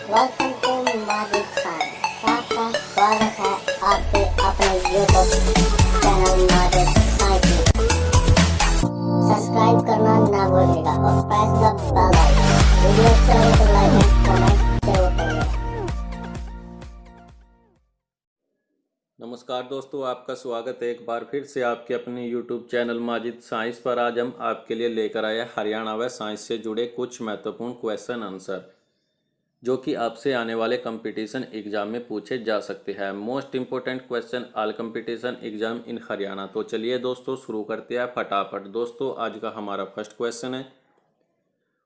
Welcome to Majid science. आपका स्वागत है आपके अपने यूट्यूब चैनल माजिद साइंस में। सब्सक्राइब करना ना भूलिएगा और press the bell icon. Video अच्छा लगे तो लाइक एंड कमेंट जरूर करिएगा। नमस्कार दोस्तों, आपका स्वागत है एक बार फिर से आपके अपने YouTube चैनल माजिद साइंस पर। आज हम आपके लिए लेकर आए हैं हरियाणा व साइंस से जुड़े कुछ महत्वपूर्ण क्वेश्चन आंसर जो कि आपसे आने वाले कंपटीशन एग्जाम में पूछे जा सकते हैं। Most important question all competition exam in Haryana. तो चलिए दोस्तों शुरू करते हैं फटाफट। दोस्तों आज का हमारा फर्स्ट क्वेश्चन है,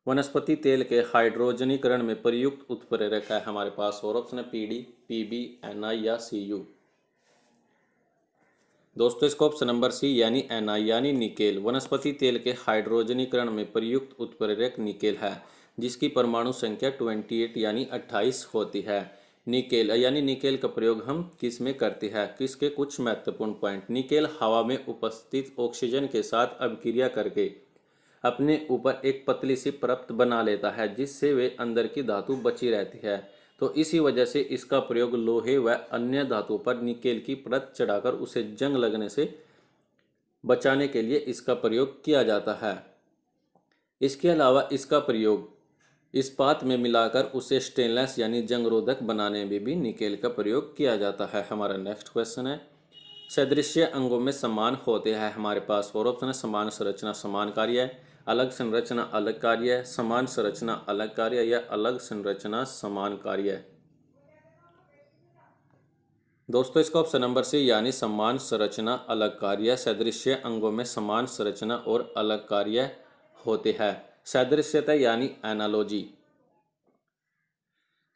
वनस्पति तेल के हाइड्रोजनीकरण में प्रयुक्त उत्प्रेरक है हमारे पास, और ऑप्शन है पीडी, पीबी, एनआई या सीयू। दोस्तों इसका ऑप्शन नंबर सी यानी एनआई यानी निकेल। वनस्पति तेल के हाइड्रोजनीकरण में प्रयुक्त उत्प्रेरक निकेल है, जिसकी परमाणु संख्या 28 यानी 28 होती है। निकेल यानी निकेल का प्रयोग हम किस में करते हैं, किसके कुछ महत्वपूर्ण पॉइंट। निकेल हवा में उपस्थित ऑक्सीजन के साथ अभिक्रिया करके अपने ऊपर एक पतली सी परत बना लेता है, जिससे वे अंदर की धातु बची रहती है। तो इसी वजह से इसका प्रयोग लोहे व अन्य धातुओं पर निकेल की परत चढ़ाकर उसे जंग लगने से बचाने के लिए इसका प्रयोग किया जाता है। इसके अलावा इसका प्रयोग इस्पात में मिलाकर उसे स्टेनलेस यानी जंगरोधक बनाने में भी निकेल का प्रयोग किया जाता है। हमारा नेक्स्ट क्वेश्चन है, सदृश्य अंगों में समान होते हैं हमारे पास, और ऑप्शन है समान संरचना समान कार्य है, अलग संरचना अलग कार्य है, समान संरचना अलग कार्य या अलग संरचना समान कार्य है। दोस्तों इसका ऑप्शन नंबर सी यानी समान संरचना अलग कार्य। सदृश्य अंगों में समान संरचना और अलग कार्य होते हैं। सदृश्यता यानी एनालॉजी।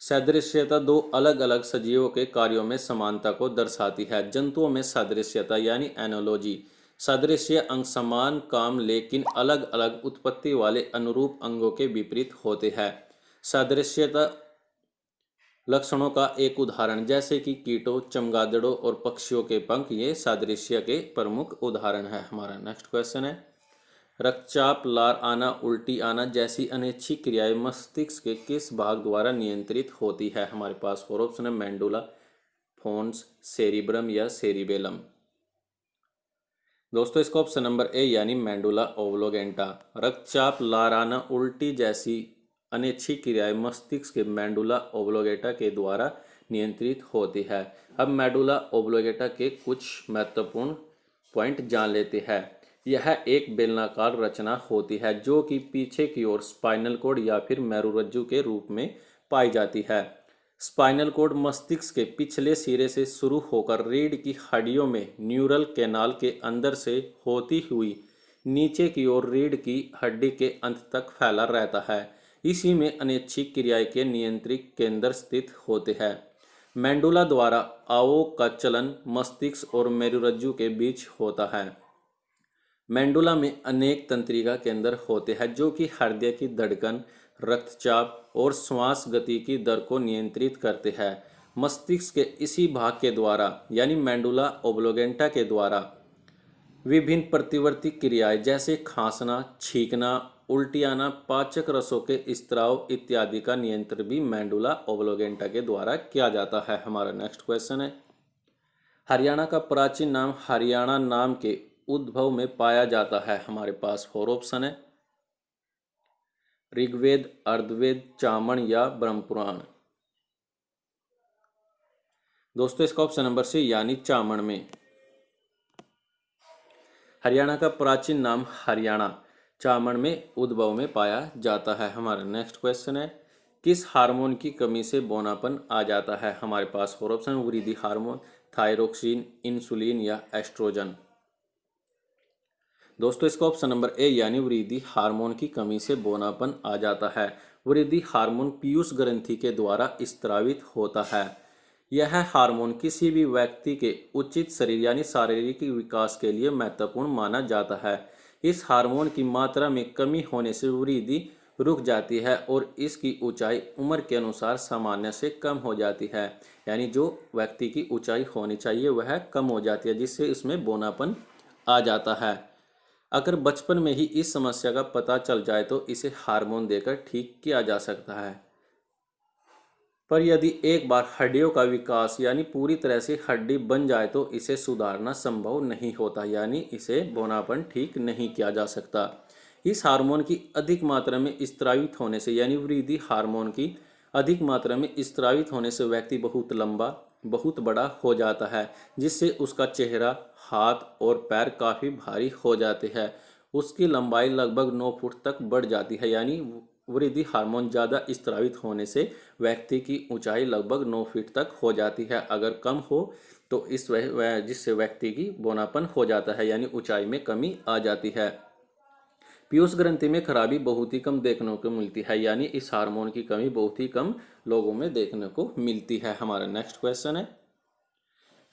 सदृश्यता दो अलग अलग सजीवों के कार्यों में समानता को दर्शाती है। जंतुओं में सदृश्यता यानी एनालॉजी। सदृश्य अंग समान काम लेकिन अलग अलग उत्पत्ति वाले अनुरूप अंगों के विपरीत होते हैं। सदृश्यता लक्षणों का एक उदाहरण जैसे कि कीटों, चमगादड़ों और पक्षियों के पंख, ये सादृश्य के प्रमुख उदाहरण है। हमारा नेक्स्ट क्वेश्चन है, रक्तचाप, लार आना, उल्टी आना जैसी अनैच्छिक क्रियाएं मस्तिष्क के किस भाग द्वारा नियंत्रित होती है हमारे पास, और ऑप्शन है मेंडुला, फोन्स, सेरिब्रम या सेरिबेलम। दोस्तों इसका ऑप्शन नंबर ए यानी मेंडुला ओब्लोगेंटा। रक्तचाप, लार आना, उल्टी जैसी अनैच्छिक क्रियाएं मस्तिष्क के मेंडुला ओब्लोगेटा के द्वारा नियंत्रित होती है। अब मेंडुला ओब्लोगेटा के कुछ महत्वपूर्ण पॉइंट जान लेते हैं। यह एक बेलनाकार रचना होती है जो कि पीछे की ओर स्पाइनल कॉर्ड या फिर मेरुरज्जु के रूप में पाई जाती है। स्पाइनल कॉर्ड मस्तिष्क के पिछले सिरे से शुरू होकर रीढ़ की हड्डियों में न्यूरल कैनाल के अंदर से होती हुई नीचे की ओर रीढ़ की हड्डी के अंत तक फैला रहता है। इसी में अनैच्छिक क्रियाएं के नियंत्रित केंद्र स्थित होते हैं। मेंडुला द्वारा आवों का चलन मस्तिष्क और मेरुरज्जु के बीच होता है। मेंडुला में अनेक तंत्रिका केंद्र होते हैं जो कि हृदय की धड़कन, रक्तचाप और श्वास गति की दर को नियंत्रित करते हैं। मस्तिष्क के इसी भाग के द्वारा यानी मेंडुला ओब्लोगेंटा के द्वारा विभिन्न प्रतिवर्ती क्रियाएं जैसे खांसना, छींकना, उल्टी आना, पाचक रसों के स्त्राव इत्यादि का नियंत्रण भी मेंडुला ओब्लोगेंटा के द्वारा किया जाता है। हमारा नेक्स्ट क्वेश्चन है, हरियाणा का प्राचीन नाम हरियाणा नाम के उद्भव में पाया जाता है हमारे पास, फोर ऑप्शन है ऋग्वेद, अर्धवेद, चामन या ब्रह्मपुराण। दोस्तों इसका ऑप्शन नंबर सी यानी चामन में। हरियाणा का प्राचीन नाम हरियाणा चामन में उद्भव में पाया जाता है। हमारा नेक्स्ट क्वेश्चन है, किस हार्मोन की कमी से बौनापन आ जाता है हमारे पास, फोर ऑप्शन वृद्धि हार्मोन, थायरोक्सिन, इंसुलिन या एस्ट्रोजन। दोस्तों इसका ऑप्शन नंबर ए यानी वृद्धि हार्मोन की कमी से बौनापन आ जाता है। वृद्धि हार्मोन पीयूष ग्रंथि के द्वारा स्त्रावित होता है। यह हार्मोन किसी भी व्यक्ति के उचित शरीर यानी शारीरिक विकास के लिए महत्वपूर्ण माना जाता है। इस हार्मोन की मात्रा में कमी होने से वृद्धि रुक जाती है और इसकी ऊंचाई उम्र के अनुसार सामान्य से कम हो जाती है। यानी जो व्यक्ति की ऊंचाई होनी चाहिए वह कम हो जाती है, जिससे इसमें बौनापन आ जाता है। अगर बचपन में ही इस समस्या का पता चल जाए तो इसे हार्मोन देकर ठीक किया जा सकता है। पर यदि एक बार हड्डियों का विकास यानी पूरी तरह से हड्डी बन जाए तो इसे सुधारना संभव नहीं होता, यानी इसे बौनापन ठीक नहीं किया जा सकता। इस हार्मोन की अधिक मात्रा में स्रावित होने से यानी वृद्धि हार्मोन की अधिक मात्रा में स्रावित होने से व्यक्ति बहुत लंबा, बहुत बड़ा हो जाता है, जिससे उसका चेहरा, हाथ और पैर काफ़ी भारी हो जाते हैं। उसकी लंबाई लगभग 9 फुट तक बढ़ जाती है, यानी वृद्धि हार्मोन ज़्यादा स्रावित होने से व्यक्ति की ऊंचाई लगभग 9 फीट तक हो जाती है। अगर कम हो तो जिससे व्यक्ति की बौनापन हो जाता है, यानी ऊंचाई में कमी आ जाती है। पीयूष ग्रंथि में खराबी बहुत ही कम देखने को मिलती है, यानी इस हार्मोन की कमी बहुत ही कम लोगों में देखने को मिलती है। हमारा नेक्स्ट क्वेश्चन है,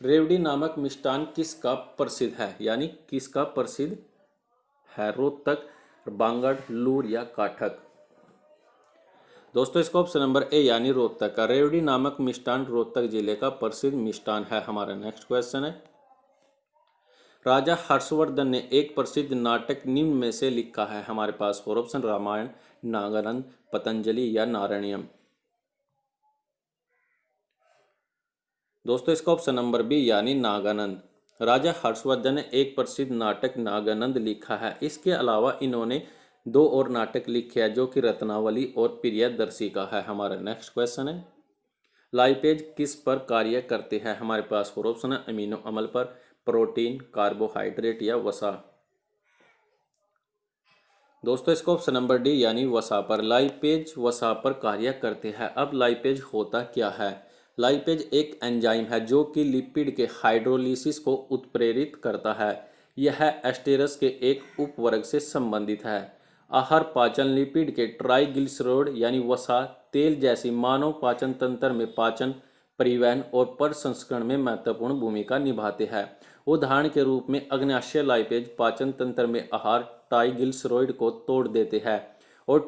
रेवड़ी नामक मिष्टान किसका प्रसिद्ध है, यानी किसका प्रसिद्ध है? रोहतक, बांगड़, लूर या काठक? दोस्तों इसका ऑप्शन नंबर ए यानी रोहतक का रेवड़ी नामक मिष्टान रोहतक जिले का प्रसिद्ध मिष्टान है। हमारा नेक्स्ट क्वेश्चन है, राजा हर्षवर्धन ने एक प्रसिद्ध नाटक निम्न में से लिखा है। हमारे पास फोर ऑप्शन, रामायण, नागानंद, पतंजलि या नारायणियम। दोस्तों इसका ऑप्शन नंबर बी यानी नागानंद। राजा हर्षवर्धन ने एक प्रसिद्ध नाटक नागानंद लिखा है। इसके अलावा इन्होंने 2 और नाटक लिखे हैं जो कि रत्नावली और प्रियदर्शिका है। हमारा नेक्स्ट क्वेश्चन है, लाइपेज किस पर कार्य करते हैं? हमारे पास फोर ऑप्शन है, अमीनो अम्ल पर, प्रोटीन, कार्बोहाइड्रेट या वसा। दोस्तों इसका ऑप्शन नंबर डी यानी वसा पर। लाइपेज वसा पर कार्य करते हैं। अब लाइपेज होता क्या है? लाइपेज एक एंजाइम है जो कि लिपिड के हाइड्रोलिसिस को उत्प्रेरित करता है। यह एस्टेरस के एक उपवर्ग से संबंधित है। आहार पाचन लिपिड के ट्राइग्लिसराइड यानी वसा तेल जैसी मानव पाचन तंत्र में पाचन, परिवहन और प्रसंस्करण में महत्वपूर्ण भूमिका निभाते हैं। उदाहरण के रूप में अग्न्याशय लाइपेज पाचन तंत्र में आहार ट्राइग्लिसराइड को तोड़ देते हैं और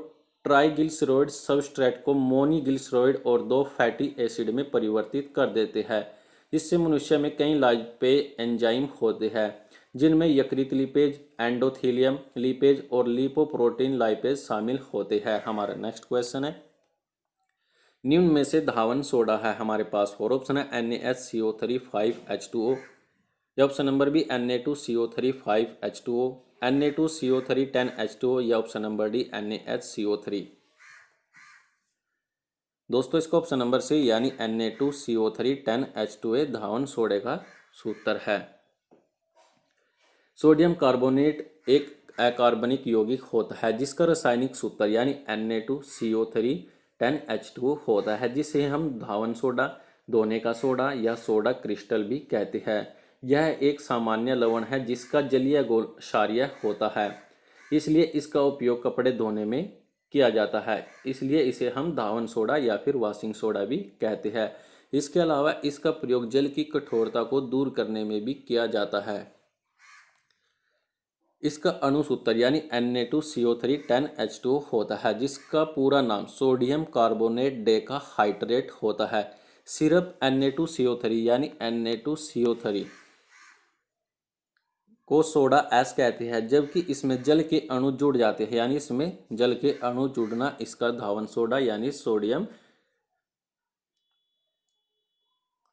ट्राइग्लिसराइड सबस्ट्रेट को मोनोग्लिसराइड और 2 फैटी एसिड में परिवर्तित कर देते हैं। इससे मनुष्य में कई लाइपेज एंजाइम होते हैं जिनमें यकृत लिपेज, एंडोथेलियम लिपेज और लिपोप्रोटीन लाइपेज शामिल होते हैं। हमारा नेक्स्ट क्वेश्चन है, निम्न में से धावन सोडा है। हमारे पास फोर ऑप्शन है, NaHCO3 5H2O या option number B Na2CO3 5H2O, Na2CO3 10H2O या ऑप्शन नंबर डी NaHCO3। दोस्तों इसका ऑप्शन नंबर सी यानी Na2CO3 10H2O धावन सोडे का सूत्र है। सोडियम कार्बोनेट एक अकार्बनिक यौगिक होता है जिसका रासायनिक सूत्र यानी Na2CO3 10H2O होता है, जिसे हम धावन सोडा, धोने का सोडा या सोडा क्रिस्टल भी कहते हैं। यह एक सामान्य लवण है जिसका जलीय घोल क्षारीय होता है, इसलिए इसका उपयोग कपड़े धोने में किया जाता है। इसलिए इसे हम धावन सोडा या फिर वॉशिंग सोडा भी कहते हैं। इसके अलावा इसका प्रयोग जल की कठोरता को दूर करने में भी किया जाता है। इसका अणुसूत्र यानी Na2CO3 10H2O होता है जिसका पूरा नाम सोडियम कार्बोनेट डेकाहाइड्रेट होता है। सिर्फ Na2CO3 यानी Na2CO3 को सोडा ऐश कहते हैं, जबकि इसमें जल के अणु जुड़ जाते हैं, यानी इसमें जल के अणु जुड़ना इसका धावन सोडा यानी सोडियम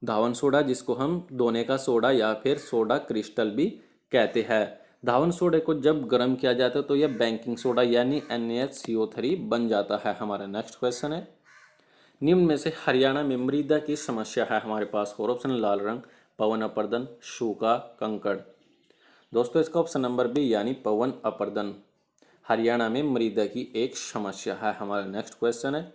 धावन सोडा, जिसको हम धोने का सोडा या फिर सोडा क्रिस्टल भी कहते हैं। धावन सोडे को जब गर्म किया जाता है तो यह बेकिंग सोडा यानी NaCO3 बन जाता है। हमारा नेक्स्ट क्वेश्चन है, निम्न में से हरियाणा में मृदा की समस्या है। हमारे पास फोर ऑप्शन, लाल रंग, पवन अपर्दन, सूखा, कंकड़। दोस्तों इसका ऑप्शन नंबर बी यानी पवन अपर्दन हरियाणा में मृदा की एक समस्या है। हमारा नेक्स्ट क्वेश्चन है,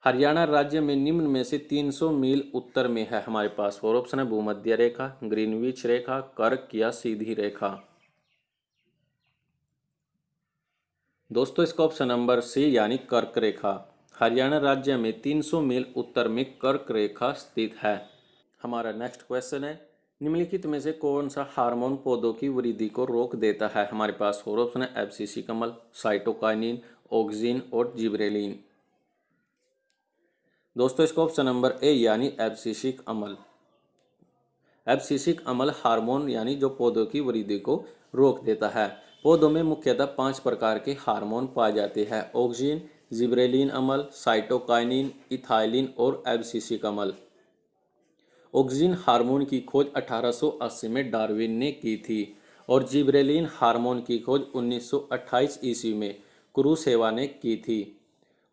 हरियाणा राज्य में निम्न में से 300 मील उत्तर में है। हमारे पास फोर ऑप्शन है, भूमध्य रेखा, ग्रीनविच रेखा, कर्क या सीधी रेखा। दोस्तों इसका ऑप्शन नंबर सी यानी कर्क रेखा। हरियाणा राज्य में 300 मील उत्तर में कर्क रेखा स्थित है। हमारा नेक्स्ट क्वेश्चन है, निम्नलिखित में से कौन सा हार्मोन पौधों की वृद्धि को रोक देता है? हमारे पास फोर ऑप्शन है, एब्सिसिक अम्ल, साइटोकाइनिन, ऑक्सिन और जिबरेलिन। दोस्तों इसका ऑप्शन नंबर ए यानी एब्सिसिक अम्ल। एब्सिसिक अम्ल हार्मोन यानी जो पौधों की वृद्धि को रोक देता है। पौधों में मुख्यतः 5 प्रकार के हार्मोन पाए जाते हैं, ऑक्सिन, जिब्रेलिन अमल, साइटोकाइनिन, इथाइलिन और एब्सिसिक अमल। ऑक्सीजन हार्मोन की खोज 1880 में डार्विन ने की थी और जिब्रेलिन हार्मोन की खोज 1928 ईस्वी में क्रूसेवा ने की थी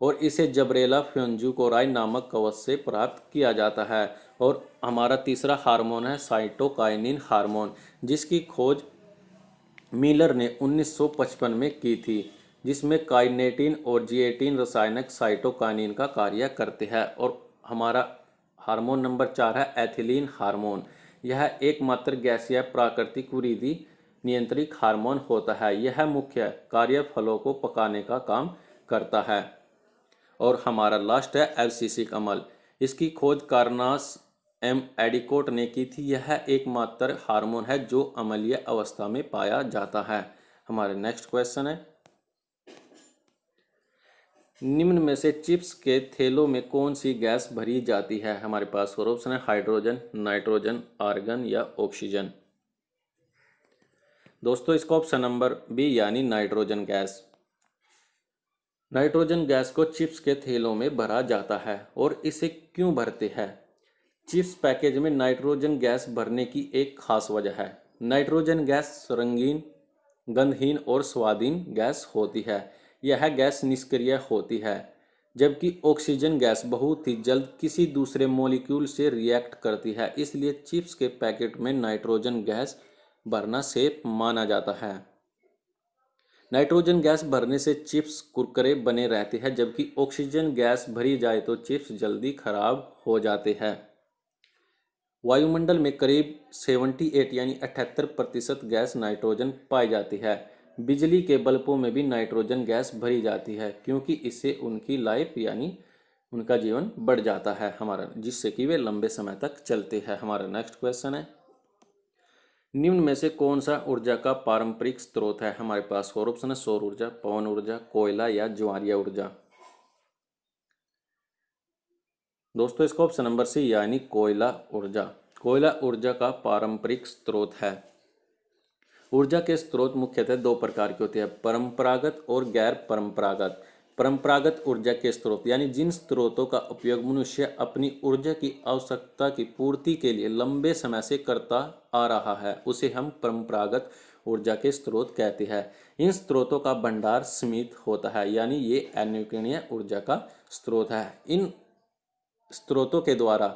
और इसे जबरेला फ्यूंजुकोराई नामक कवच से प्राप्त किया जाता है। और हमारा तीसरा हार्मोन है साइटोकाइनिन हार्मोन, जिसकी खोज मिलर ने 1955 में की थी, जिसमें काइनेटिन और जिएटिन रासायनिक साइटोकाइनिन का कार्य करते हैं। और हमारा हार्मोन नंबर 4 है एथिलीन हार्मोन। यह एकमात्र गैसीय प्राकृतिक वृद्धि नियंत्रित हार्मोन होता है। यह मुख्य कार्य फलों को पकाने का काम करता है। और हमारा लास्ट है एब्सिसिक अमल। इसकी खोज कार्नास एम एडिकोट ने की थी। यह एकमात्र हार्मोन है जो अम्लीय अवस्था में पाया जाता है। हमारे नेक्स्ट क्वेश्चन है, निम्न में से चिप्स के थैलों में कौन सी गैस भरी जाती है? हमारे पास फोर ऑप्शन है, हाइड्रोजन, नाइट्रोजन, आर्गन या ऑक्सीजन। दोस्तों इसका ऑप्शन नंबर बी यानी नाइट्रोजन गैस। नाइट्रोजन गैस को चिप्स के थैलों में भरा जाता है। और इसे क्यों भरते हैं? चिप्स पैकेज में नाइट्रोजन गैस भरने की एक खास वजह है। नाइट्रोजन गैस रंगीन, गंधहीन और स्वादहीन गैस होती है। यह गैस निष्क्रिय होती है, जबकि ऑक्सीजन गैस बहुत ही जल्द किसी दूसरे मॉलिक्यूल से रिएक्ट करती है। इसलिए चिप्स के पैकेट में नाइट्रोजन गैस भरना सेफ माना जाता है। नाइट्रोजन गैस भरने से चिप्स कुरकुरे बने रहते हैं, जबकि ऑक्सीजन गैस भरी जाए तो चिप्स जल्दी खराब हो जाते हैं। वायुमंडल में करीब 78 यानी 78% गैस नाइट्रोजन पाई जाती है। बिजली के बल्बों में भी नाइट्रोजन गैस भरी जाती है, क्योंकि इससे उनकी लाइफ यानी उनका जीवन बढ़ जाता है हमारा, जिससे कि वे लंबे समय तक चलते हैं। हमारा नेक्स्ट क्वेश्चन है, निम्न में से कौन सा ऊर्जा का पारंपरिक स्रोत है? हमारे पास फोर ऑप्शन है, सौर ऊर्जा, पवन ऊर्जा, कोयला या ज्वारीय ऊर्जा। दोस्तों इसका ऑप्शन नंबर सी यानी कोयला ऊर्जा। कोयला ऊर्जा का पारंपरिक स्रोत है। ऊर्जा के स्रोत मुख्यतः दो प्रकार के होते हैं, परंपरागत और गैर परंपरागत। परंपरागत ऊर्जा के स्रोत यानी जिन स्रोतों का उपयोग मनुष्य अपनी ऊर्जा की आवश्यकता की पूर्ति के लिए लंबे समय से करता आ रहा है, उसे हम परंपरागत ऊर्जा के स्रोत कहते हैं। इन स्रोतों का भंडार सीमित होता है, यानी ये अनवीक्षणीय ऊर्जा का स्रोत है। इन स्रोतों के द्वारा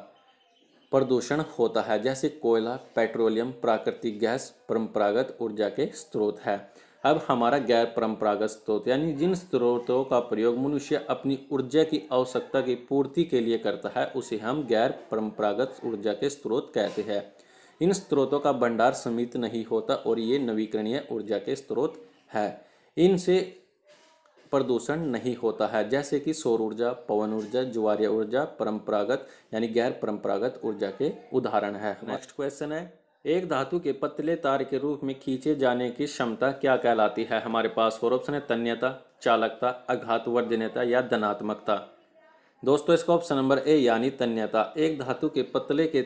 प्रदूषण होता है, जैसे कोयला, पेट्रोलियम, प्राकृतिक गैस परंपरागत ऊर्जा के स्रोत है। अब हमारा गैर परंपरागत स्रोत यानी जिन स्रोतों का प्रयोग मनुष्य अपनी ऊर्जा की आवश्यकता की पूर्ति के लिए करता है, उसे हम गैर परंपरागत ऊर्जा के स्रोत कहते हैं। इन स्रोतों का भंडार सीमित नहीं होता और ये नवीकरणीय ऊर्जा के स्रोत है। इनसे प्रदूषण नहीं होता है, जैसे कि सौर ऊर्जा, पवन ऊर्जा, ज्वारीय ऊर्जा परंपरागत यानी गैर परंपरागत ऊर्जा के उदाहरण है। नेक्स्ट क्वेश्चन है, एक धातु के पतले तार के रूप में खींचे जाने की क्षमता क्या कहलाती है? हमारे पास फोर ऑप्शन है, तन्यता, चालकता, आघातवर्धनीयता या धनात्मकता। दोस्तों इसका ऑप्शन नंबर ए यानी तन्यता। एक धातु के पतले के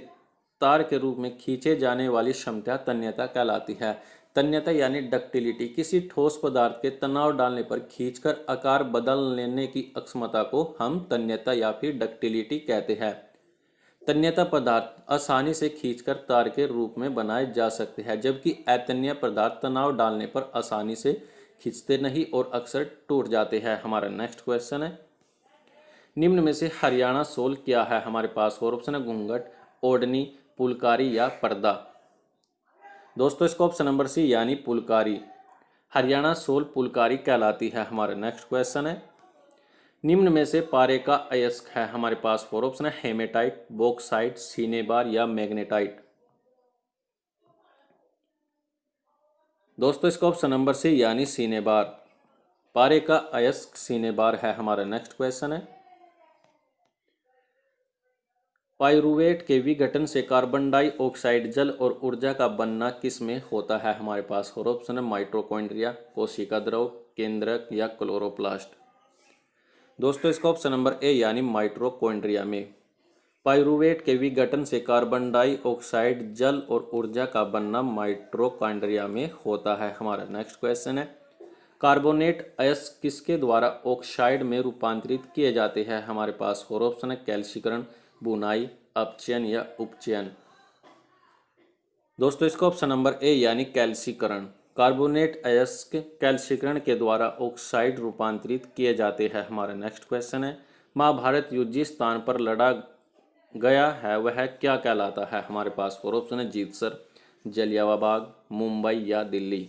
तार के रूप में खींचे जाने वाली क्षमता तन्यता कहलाती है। तन्यता यानी डक्टिलिटी, किसी ठोस पदार्थ के तनाव डालने पर खींचकर आकार बदल लेने की अक्षमता को हम तन्यता या फिर डक्टिलिटी कहते हैं। तन्यता पदार्थ आसानी से खींचकर तार के रूप में बनाए जा सकते हैं, जबकि अतन्य पदार्थ तनाव डालने पर आसानी से खींचते नहीं और अक्सर टूट जाते हैं। हमारा नेक्स्ट क्वेश्चन है, निम्न में से हरियाणा शॉल क्या है? हमारे पास फोर ऑप्शन है, घूंघट, ओढ़नी, पुलकारी या पर्दा। दोस्तों इसका ऑप्शन नंबर सी यानी पुलकारी। हरियाणा शॉल पुलकारी कहलाती है। हमारा नेक्स्ट क्वेश्चन है, निम्न में से पारे का अयस्क है? हमारे पास फोर ऑप्शन है, हेमेटाइट, बॉक्साइट, सीनेबार या मैग्नेटाइट। दोस्तों इसका ऑप्शन नंबर सी यानी सीनेबार। पारे का अयस्क सीनेबार है। हमारा नेक्स्ट क्वेश्चन है, पाइरूवेट के विघटन से कार्बन डाइऑक्साइड जल और ऊर्जा का बनना किस में होता है? हमारे पास फोर ऑप्शन है, माइटोकॉन्ड्रिया, कोशिका द्रव, केंद्रक या क्लोरोप्लास्ट। दोस्तों इसका ऑप्शन नंबर ए यानी माइटोकॉन्ड्रिया में। पाइरूवेट के विघटन से कार्बन डाइऑक्साइड जल और ऊर्जा का बनना माइटोकॉन्ड्रिया में होता है। हमारा नेक्स्ट क्वेश्चन है, कार्बोनेट अयस्क किसके द्वारा ऑक्साइड में रूपांतरित किए जाते हैं? हमारे पास फोर ऑप्शन है, कैल्शीकरण, बुनाई, अपचयन या उपचयन। दोस्तों इसका ऑप्शन नंबर ए यानी कैल्शीकरण। कार्बोनेट अयस्क कैल्शीकरण के द्वारा ऑक्साइड रूपांतरित किए जाते हैं। हमारा नेक्स्ट क्वेश्चन है, महाभारत युद्ध जिस स्थान पर लड़ा गया है वह क्या कहलाता है? हमारे पास फोर ऑप्शन है, जीतसर, जलियांवाला बाग, मुंबई या दिल्ली।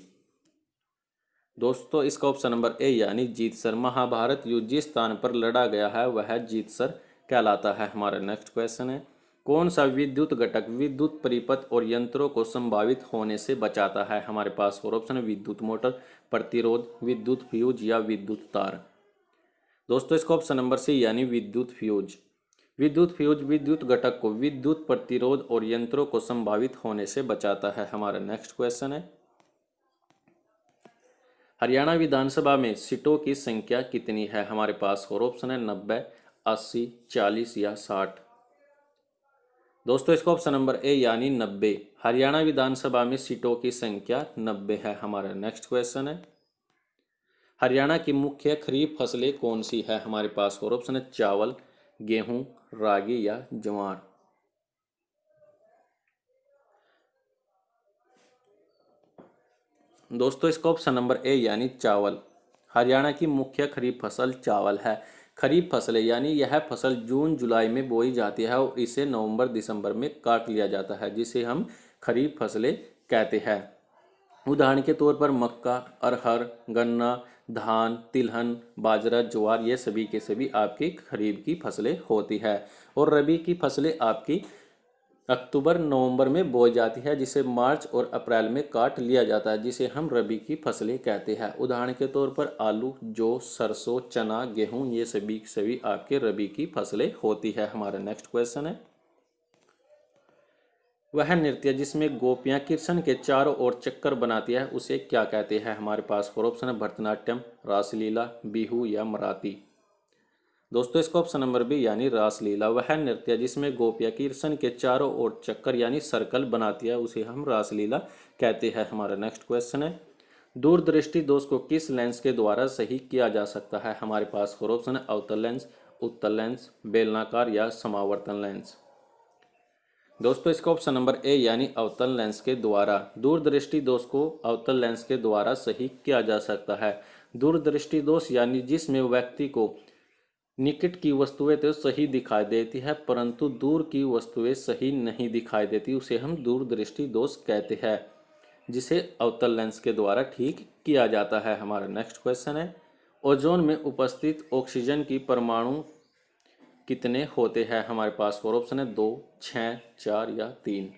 दोस्तों इसका ऑप्शन नंबर ए यानी जीतसर। महाभारत युद्ध जिस स्थान पर लड़ा गया है वह जीतसर कहलाता है। हमारा नेक्स्ट क्वेश्चन है, कौन सा विद्युत घटक विद्युत परिपथ और यंत्रों को संभावित होने से बचाता है? हमारे पास फोर ऑप्शन है, विद्युत मोटर, प्रतिरोध, विद्युत फ्यूज या विद्युत तार। दोस्तों इसका ऑप्शन नंबर सी यानी विद्युत फ्यूज। विद्युत फ्यूज विद्युत घटक को विद्युत प्रतिरोध और यंत्रों को संभावित होने से बचाता है। हमारा नेक्स्ट क्वेश्चन है, हरियाणा विधानसभा में सीटों की संख्या कितनी है? हमारे पास फोर ऑप्शन है, 90, 80, 40 या 60। दोस्तों इसका ऑप्शन नंबर ए यानी 90। हरियाणा विधानसभा में सीटों की संख्या 90 है। हमारा नेक्स्ट क्वेश्चन है, हरियाणा की मुख्य खरीफ फसलें कौन सी है? हमारे पास फोर ऑप्शन है, चावल, गेहूं, रागी या ज्वार। दोस्तों इसका ऑप्शन नंबर ए यानी चावल। हरियाणा की मुख्य खरीफ फसल चावल है। खरीफ फसलें यानी यह फसल जून जुलाई में बोई जाती है और इसे नवंबर दिसंबर में काट लिया जाता है, जिसे हम खरीफ फसलें कहते हैं। उदाहरण के तौर पर मक्का, अरहर, गन्ना, धान, तिलहन, बाजरा, ज्वार ये सभी के सभी आपकी खरीफ की फसलें होती है। और रबी की फसलें आपकी अक्टूबर नवंबर में बोई जाती है, जिसे मार्च और अप्रैल में काट लिया जाता है, जिसे हम रबी की फसलें कहते हैं। उदाहरण के तौर पर आलू, जौ, सरसों, चना, गेहूं ये सभी आपके रबी की फसलें होती है। हमारा नेक्स्ट क्वेश्चन है, वह नृत्य जिसमें गोपियां कृष्ण के चारों ओर चक्कर बनाती है उसे क्या कहते हैं? हमारे पास फोर ऑप्शन है, भरतनाट्यम, रासलीला, बिहू या मराठी। दोस्तों इसका ऑप्शन नंबर बी यानी रासलीला। वह नृत्य जिसमें गोपियां कृष्ण के चारों ओर चक्कर यानी सर्कल बनाती है उसे हम रासलीला कहते हैं। हमारा नेक्स्ट क्वेश्चन है, दूरदृष्टि दोष को किस लेंस के द्वारा सही किया जा सकता है? हमारे पास फोर ऑप्शन है, अवतल लेंस, उत्तल लेंस, बेलनाकार या समावर्तन लेंस। दोस्तों इसका ऑप्शन नंबर ए यानी अवतल लेंस के द्वारा। दूरदृष्टि दोष को अवतल लेंस के द्वारा सही किया जा सकता है। दूरदृष्टि दोष यानी जिसमें व्यक्ति को निकट की वस्तुएं तो सही दिखाई देती है परंतु दूर की वस्तुएं सही नहीं दिखाई देती, उसे हम दूरदृष्टि दोष कहते हैं, जिसे अवतल लेंस के द्वारा ठीक किया जाता है। हमारा नेक्स्ट क्वेश्चन है, ओजोन में उपस्थित ऑक्सीजन की परमाणु कितने होते हैं? हमारे पास फोर ऑप्शन है, 2, 6, 4 या 3।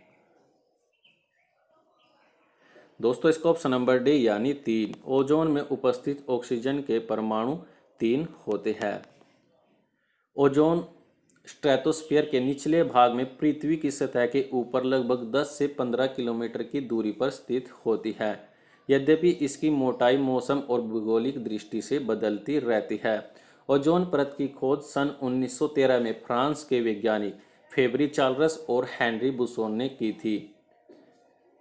दोस्तों इसका ऑप्शन नंबर डी यानी 3। ओजोन में उपस्थित ऑक्सीजन के परमाणु 3 होते हैं। ओजोन स्ट्रेटोस्फीयर के निचले भाग में पृथ्वी की सतह के ऊपर लगभग 10 से 15 किलोमीटर की दूरी पर स्थित होती है। यद्यपि इसकी मोटाई मौसम और भौगोलिक दृष्टि से बदलती रहती है। ओजोन परत की खोज सन 1913 में फ्रांस के वैज्ञानिक फेब्री चार्ल्स और हेनरी बुसोन ने की थी।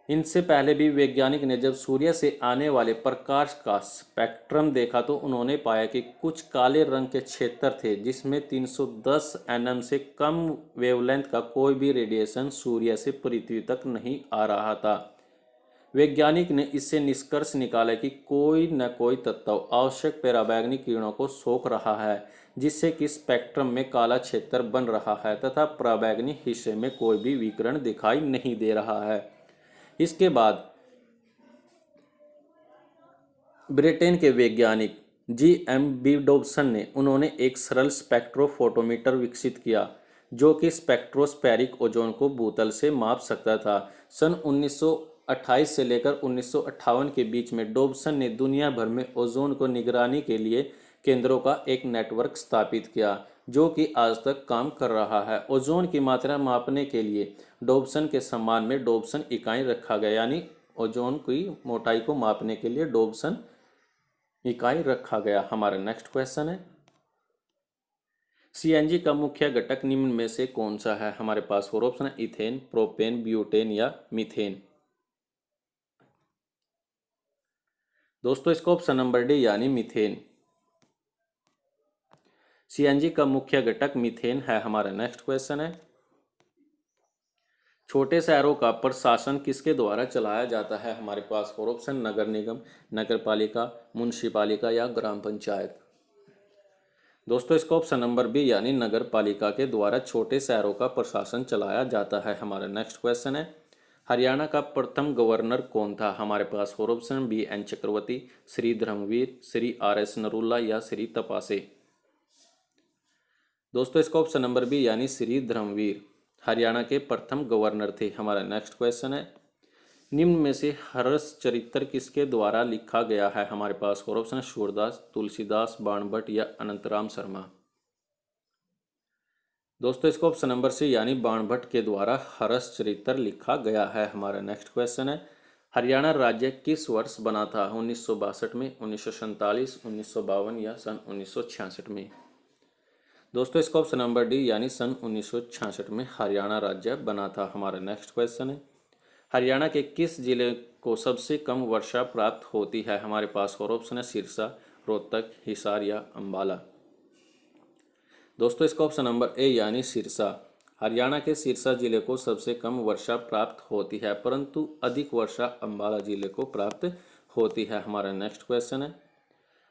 इनसे पहले भी वैज्ञानिक ने जब सूर्य से आने वाले प्रकाश का स्पेक्ट्रम देखा तो उन्होंने पाया कि कुछ काले रंग के क्षेत्र थे जिसमें 310 nm से कम वेवलेंथ का कोई भी रेडिएशन सूर्य से पृथ्वी तक नहीं आ रहा था। वैज्ञानिक ने इससे निष्कर्ष निकाला कि कोई न कोई तत्व आवश्यक पराबैंगनी किरणों को सोख रहा है, जिससे कि स्पेक्ट्रम में काला क्षेत्र बन रहा है तथा पराबैंगनी हिस्से में कोई भी विकिरण दिखाई नहीं दे रहा है। इसके बाद ब्रिटेन के वैज्ञानिक GMB डॉब्सन ने उन्होंने एक सरल स्पेक्ट्रोफोटोमीटर विकसित किया जो कि स्पेक्ट्रोस्फेरिक ओजोन को भूतल से माप सकता था। सन 1928 से लेकर 1958 के बीच में डॉब्सन ने दुनिया भर में ओजोन को निगरानी के लिए केंद्रों का एक नेटवर्क स्थापित किया जो कि आज तक काम कर रहा है। ओजोन की मात्रा मापने के लिए डॉब्सन के सम्मान में डॉब्सन इकाई रखा गया, यानी ओजोन की मोटाई को मापने के लिए डॉब्सन इकाई रखा गया। हमारा नेक्स्ट क्वेश्चन है, CNG का मुख्य घटक निम्न में से कौन सा है? हमारे पास फोर ऑप्शन है, इथेन, प्रोपेन, ब्यूटेन या मीथेन। दोस्तों इसका ऑप्शन नंबर डी यानी मीथेन। सीएनजी का मुख्य घटक मीथेन है। हमारा नेक्स्ट क्वेश्चन है, छोटे शहरों का प्रशासन किसके द्वारा चलाया जाता है? हमारे पास फोर ऑप्शन, नगर निगम, नगर पालिका, म्युनिसिपालिका या ग्राम पंचायत। दोस्तों इसका ऑप्शन नंबर बी यानी नगर पालिका के द्वारा छोटे शहरों का प्रशासन चलाया जाता है। हमारा नेक्स्ट क्वेश्चन है, हरियाणा का प्रथम गवर्नर कौन था? हमारे पास फोर ऑप्शन, बी एन चक्रवर्ती, श्री धर्मवीर, श्री आर एस नरूला या श्री तपासे। दोस्तों इसका ऑप्शन नंबर बी यानी श्री धर्मवीर हरियाणा के प्रथम गवर्नर थे। हमारा नेक्स्ट क्वेश्चन है, निम्न में से हर्ष चरित्र किसके द्वारा लिखा गया है? हमारे पास फोर ऑप्शन, सूरदास, तुलसीदास, बाणभट्ट या अनंतराम शर्मा। दोस्तों इसका ऑप्शन नंबर सी यानी बाणभट्ट के द्वारा हर्ष चरित्र लिखा गया है। हमारा नेक्स्ट क्वेश्चन है, हरियाणा राज्य किस वर्ष बना था? 1962 में, 1947, 1952 या सन 1966 में। दोस्तों इसका ऑप्शन नंबर डी यानी सन 1966 में हरियाणा राज्य बना था। हमारा नेक्स्ट क्वेश्चन है, हरियाणा के किस जिले को सबसे कम वर्षा प्राप्त होती है? हमारे पास फोर ऑप्शन है, सिरसा, रोहतक, हिसार या अंबाला। दोस्तों इसका ऑप्शन नंबर ए यानी सिरसा। हरियाणा के सिरसा जिले को सबसे कम वर्षा प्राप्त होती है, परंतु अधिक वर्षा अंबाला जिले को प्राप्त होती है। हमारा नेक्स्ट क्वेश्चन है,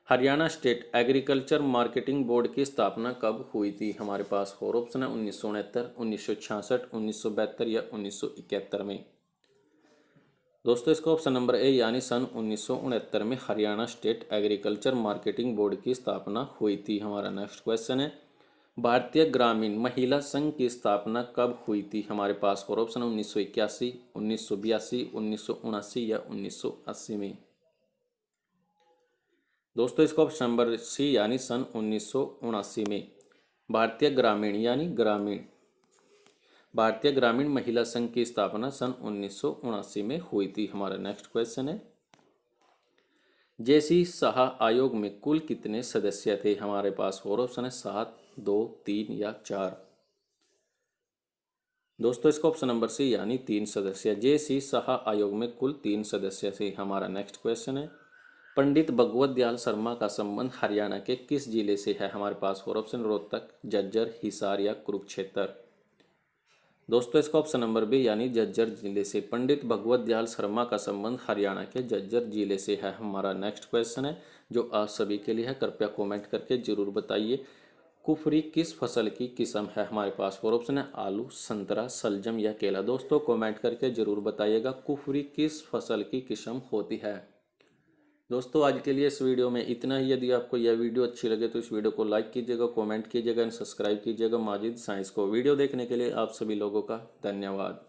Haryana state agriculture marketing board की स्थापना कब हुई थी? हमारे पास फोर ऑप्शन है, 1969, 1966, 1972 या 1971 में। दोस्तों इसका ऑप्शन नंबर ए यानी सन 1969 में Haryana state agriculture marketing board की स्थापना हुई थी। हमारा नेक्स्ट क्वेश्चन है, भारतीय ग्रामीण महिला संघ की स्थापना कब हुई थी? हमारे पास फोर ऑप्शन है, 1981, 1982, 1979 या 1980 में। दोस्तों इसका ऑप्शन नंबर सी यानी सन 1979 में भारतीय ग्रामीण महिला संघ की स्थापना सन 1979 में हुई थी। हमारा नेक्स्ट क्वेश्चन है, जेसी शाह आयोग में कुल कितने सदस्य थे? हमारे पास फोर ऑप्शन है, 7, 2, 3 या 4। दोस्तों इसका ऑप्शन नंबर सी यानी 3 सदस्य। जेसी शाह आयोग में कुल 3 सदस्य थे। हमारा नेक्स्ट क्वेश्चन है, पंडित भगवत दयाल शर्मा का संबंध हरियाणा के किस जिले से है? हमारे पास फोर ऑप्शन, रोहतक, झज्जर, हिसार या कुरुक्षेत्र। दोस्तों इसका ऑप्शन नंबर बी यानी झज्जर जिले से पंडित भगवत दयाल शर्मा का संबंध हरियाणा के झज्जर जिले से है। हमारा नेक्स्ट क्वेश्चन है जो आप सभी के लिए है, कृपया कमेंट करके जरूर बताइए, कुफरी किस फसल की किस्म है? हमारे पास फोर ऑप्शन है, आलू, संतरा, सलजम या केला। दोस्तों कमेंट करके जरूर बताइएगा कुफरी किस फसल की किस्म होती है। दोस्तों आज के लिए इस वीडियो में इतना ही। यदि आपको यह वीडियो अच्छी लगे तो इस वीडियो को लाइक कीजिएगा, कमेंट कीजिएगा एंड सब्सक्राइब कीजिएगा माजिद साइंस को। वीडियो देखने के लिए आप सभी लोगों का धन्यवाद।